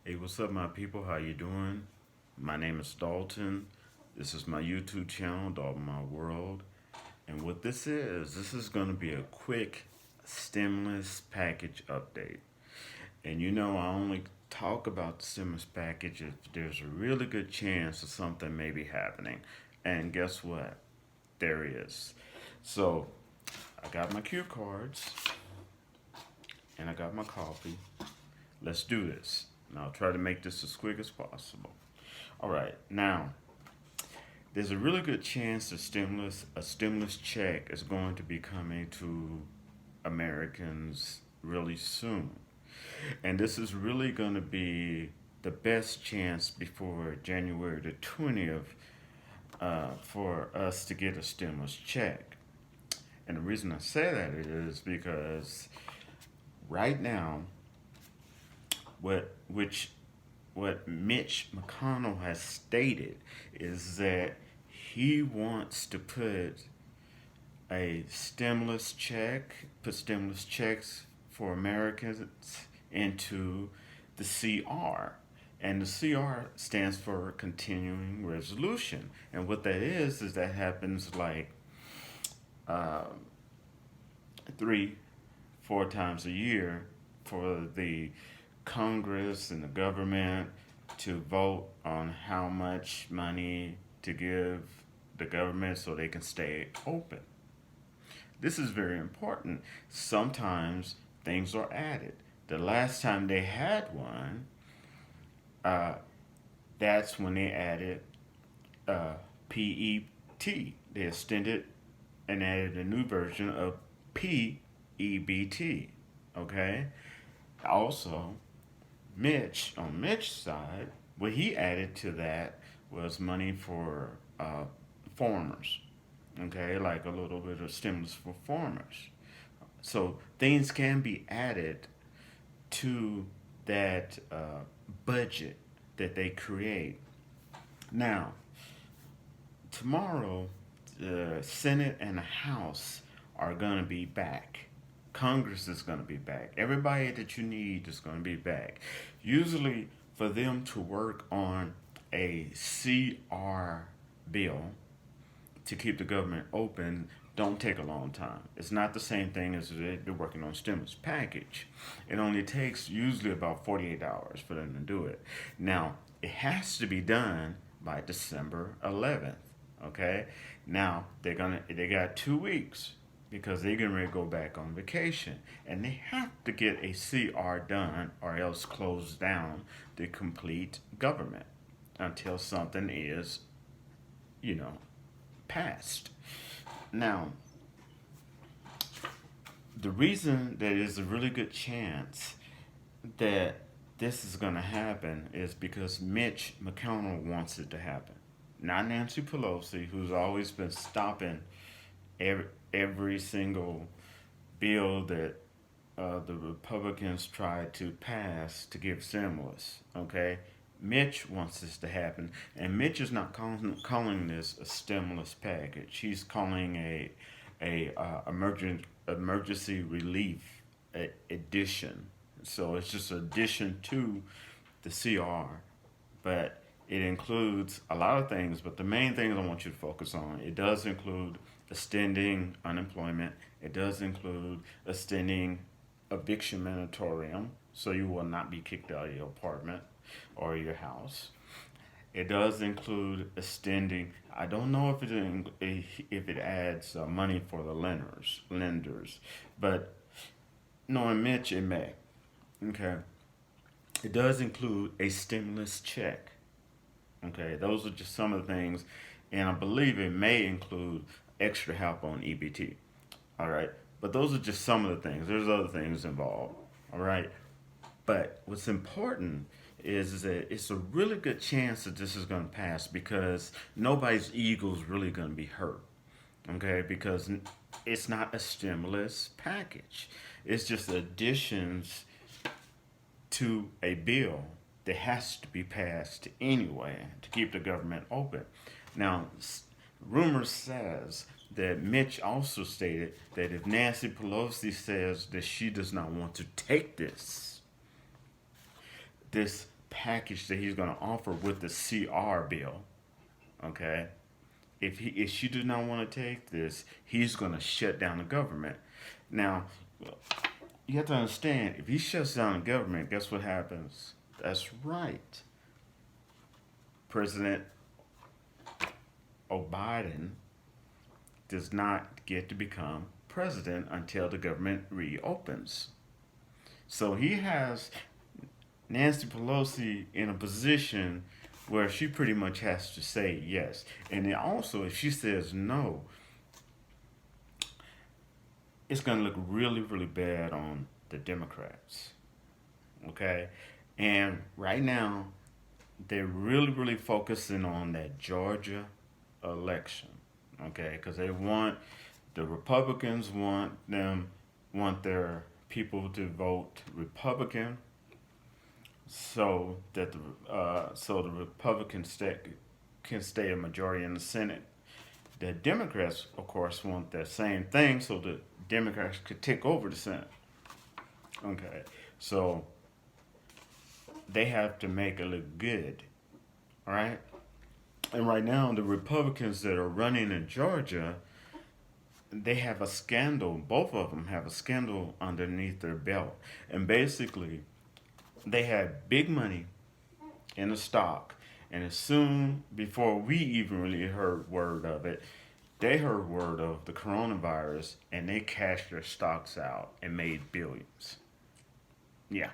Hey, what's up, my people? How you doing? My name is Dalton. This is my YouTube channel, Dalton My World. And what this is going to be a quick stimulus package update. And I only talk about the stimulus package if there's a really good chance of something may be happening. And guess what? There is. So I got my cue cards and I got my coffee. Let's do this. And I'll try to make this as quick as possible. All right, now there's a really good chance a stimulus check is going to be coming to Americans really soon. And this is really going to be the best chance before January the 20th for us to get a stimulus check. And the reason I say that is because right now, what which what Mitch McConnell has stated is that he wants to put stimulus checks for Americans into the CR. And the CR stands for continuing resolution. And what that is that happens like uh, three, four times a year for the Congress and the government to vote on how much money to give the government so they can stay open. This is very important. Sometimes things are added. The last time they had one, uh, that's when they added PET. They extended and added a new version of PEBT. Okay? Also, on Mitch's side, what he added to that was money for farmers. Okay, like a little bit of stimulus for farmers. So things can be added to that budget that they create. Now, tomorrow, the Senate and the House are going to be back. Congress is going to be back. Everybody that you need is going to be back. Usually, for them to work on a CR bill to keep the government open don't take a long time. It's not the same thing as they're working on stimulus package. It only takes usually about 48 hours for them to do it. Now, it has to be done by December 11th. Okay? Now, they got 2 weeks because they're getting ready to go back on vacation. And they have to get a CR done or else close down the complete government until something is, you know, passed. Now, the reason that there's a really good chance that this is going to happen is because Mitch McConnell wants it to happen. Not Nancy Pelosi, who's always been stopping every, every single bill that the Republicans tried to pass to give stimulus. Okay, Mitch wants this to happen, and Mitch is not calling this a stimulus package. He's calling emergency relief addition. So it's just an addition to the CR, but it includes a lot of things. But the main things I want you to focus on, it does include extending unemployment. It does include extending eviction moratorium, so you will not be kicked out of your apartment or your house. It does include extending. I don't know if it adds money for the lenders, but knowing Mitch, it may. Okay, it does include a stimulus check. Okay, those are just some of the things, and I believe it may include extra help on EBT. All right, but those are just some of the things. There's other things involved. All right, but what's important is that it's a really good chance that this is going to pass because nobody's ego is really going to be hurt. Okay, because it's not a stimulus package. It's just additions to a bill that has to be passed anyway to keep the government open. Now, rumor says that Mitch also stated that if Nancy Pelosi says that she does not want to take this package that he's going to offer with the CR bill. Okay, if she does not want to take this, he's going to shut down the government. Now, you have to understand, if he shuts down the government, guess what happens? That's right. President Biden does not get to become president until the government reopens. So he has Nancy Pelosi in a position where she pretty much has to say yes. And then also, if she says no, it's going to look really, really bad on the Democrats. Okay? And right now, they're really, really focusing on that Georgia election. Okay? Because the Republicans want their people to vote Republican so that the Republicans can stay a majority in the Senate. The Democrats, of course, want that same thing so the Democrats could take over the Senate. Okay, so they have to make it look good, all right? And right now, the Republicans that are running in Georgia, they have a scandal. Both of them have a scandal underneath their belt. And basically, they had big money in the stock. And as soon before we even really heard word of it, they heard word of the coronavirus and they cashed their stocks out and made billions. Yeah,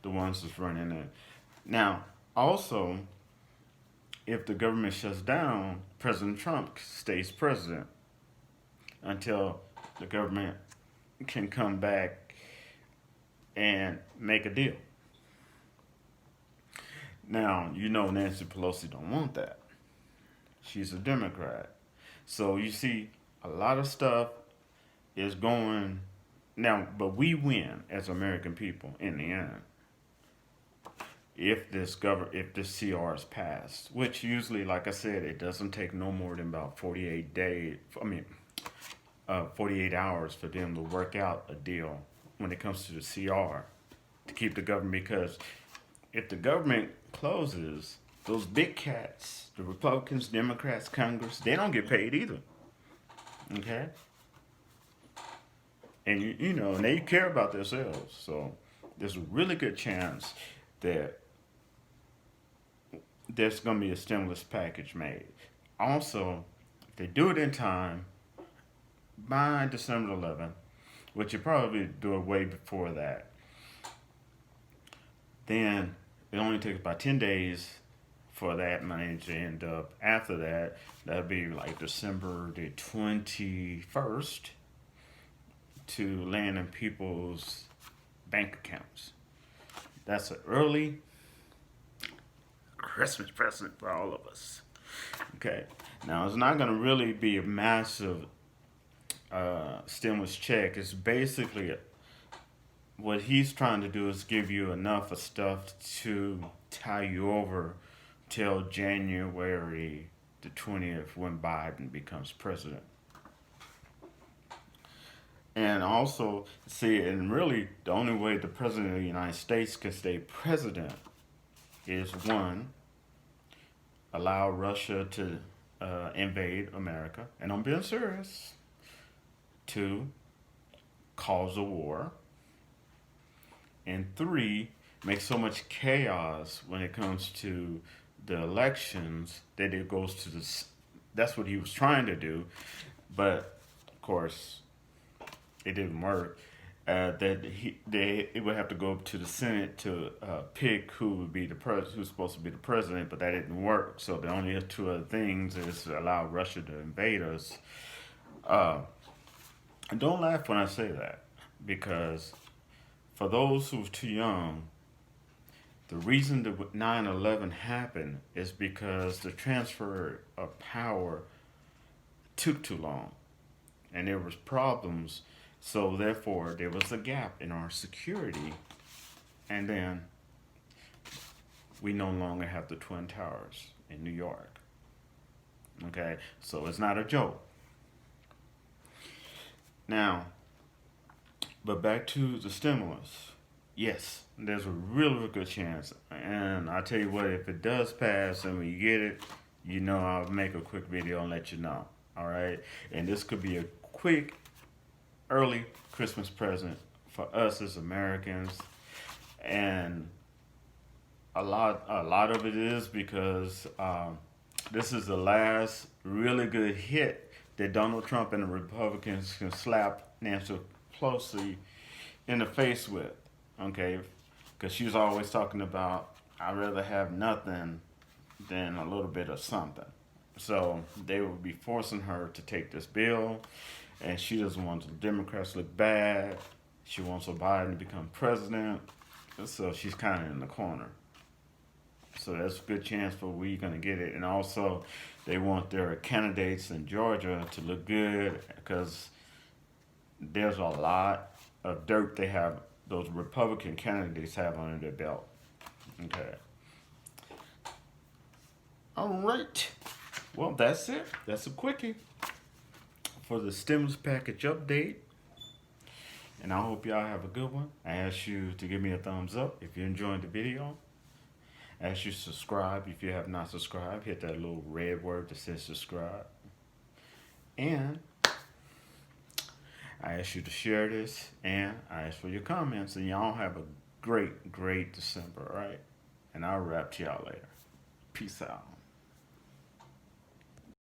the ones that's running it. Now, also, if the government shuts down, President Trump stays president until the government can come back and make a deal. Now, you know Nancy Pelosi don't want that. She's a Democrat. So you see, a lot of stuff is going now, but we win as American people in the end. If this CR is passed, which usually, like I said, it doesn't take no more than about 48 hours for them to work out a deal when it comes to the CR to keep the government. Because if the government closes, those big cats, the Republicans, Democrats, Congress, they don't get paid either. Okay? And and they care about themselves. So there's a really good chance that there's going to be a stimulus package made. Also, if they do it in time, by December 11th, which you probably do it way before that, then it only takes about 10 days for that money to end up. After that, that'll be like December the 21st to land in people's bank accounts. That's an early Christmas present for all of us. Okay. Now, it's not going to really be a massive stimulus check. It's basically what he's trying to do is give you enough of stuff to tie you over till January the 20th when Biden becomes president. And also, see, and really the only way the president of the United States can stay president is one, allow Russia to invade America, and I'm being serious. Two, cause a war. And three, make so much chaos when it comes to the elections that it goes to this. That's what he was trying to do, but of course, it didn't work. It would have to go up to the Senate to pick who would be who's supposed to be the president, but that didn't work. So the only two other things is to allow Russia to invade us. And don't laugh when I say that, because for those who's too young, the reason that 9/11 happened is because the transfer of power took too long, and there was problems. So therefore, there was a gap in our security, and then we no longer have the Twin Towers in New York. Okay, so it's not a joke. Now, but back to the stimulus. Yes, there's a really good chance, And I tell you what, if it does pass and we get it, you know I'll make a quick video and let you know. All right, and this could be a quick early Christmas present for us as Americans, and a lot of it is because this is the last really good hit that Donald Trump and the Republicans can slap Nancy Pelosi in the face with. Okay, because she was always talking about I'd rather have nothing than a little bit of something. So they will be forcing her to take this bill, and she doesn't want the Democrats to look bad. She wants Joe Biden to become president, so she's kind of in the corner. So that's a good chance for we gonna get it. And also, they want their candidates in Georgia to look good because there's a lot of dirt they have. Those Republican candidates have under their belt. Okay. All right. Well, that's it. That's a quickie for the stimulus package update. And I hope y'all have a good one. I ask you to give me a thumbs up if you're enjoying the video. I ask you to subscribe if you have not subscribed. Hit that little red word that says subscribe. And I ask you to share this, and I ask for your comments. And y'all have a great, great December, all right? And I'll rap to y'all later. Peace out.